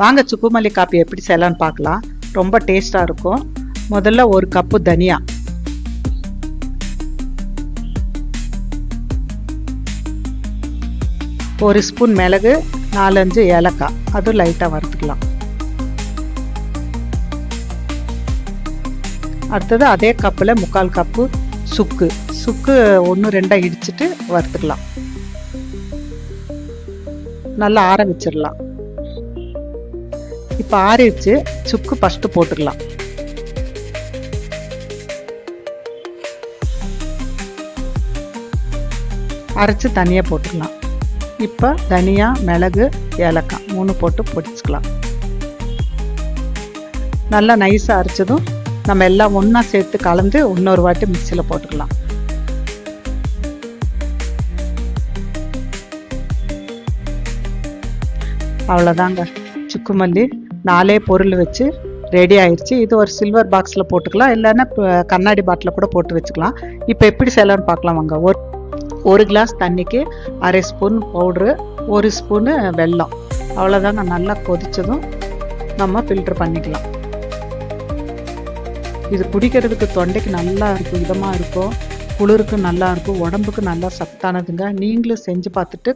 வாங்க சுக்குமல்லி காப்பி எப்படி செய்யலான்னு பார்க்கலாம். ரொம்ப டேஸ்டாக இருக்கும். முதல்ல ஒரு கப்பு தனியா, ஒரு ஸ்பூன் மிளகு, 4-5 ஏலக்காய், அதுவும் லைட்டாக வறுத்துக்கலாம். அடுத்தது அதே கப்பில் 3/4 கப்பு சுக்கு 1-2 இடிச்சிட்டு வறுத்துக்கலாம். நல்லா ஆற வச்சிடலாம். இப்போ ஆறிடுச்சு. சுக்கு ஃபஸ்ட்டு போட்டுக்கலாம். அரைச்சி தனியாக போட்டுக்கலாம். இப்போ தனியா, மிளகு, ஏலக்காய் 3 போட்டு பொடிச்சுக்கலாம். நல்லா நைஸாக அரைச்சதும் நம்ம எல்லாம் ஒன்றா சேர்த்து கலந்து இன்னொரு வாட்டி மிக்சியில் போட்டுக்கலாம். அவ்வளோதாங்க, சுக்குமல்லி 4 பொருள் வச்சு ரெடி ஆயிடுச்சு. இது ஒரு சில்வர் பாக்ஸில் போட்டுக்கலாம், இல்லைன்னா கண்ணாடி பாட்டில் கூட போட்டு வச்சுக்கலாம். இப்போ எப்படி செய்யலான்னு பார்க்கலாம் வாங்க. ஒரு கிளாஸ் தண்ணிக்கு 1/2 ஸ்பூன் பவுட்ரு, 1 ஸ்பூனு வெல்லம். அவ்வளோதாங்க. நல்லா கொதித்ததும் நம்ம ஃபில்டர் பண்ணிக்கலாம். இது குடிக்கிறதுக்கு தொண்டைக்கு நல்லா இருக்கும், இதமாக இருக்கும், குளிருக்கு நல்லா இருக்கும், உடம்புக்கு நல்லா சத்தானதுங்க. நீங்களும் செஞ்சு பார்த்துட்டு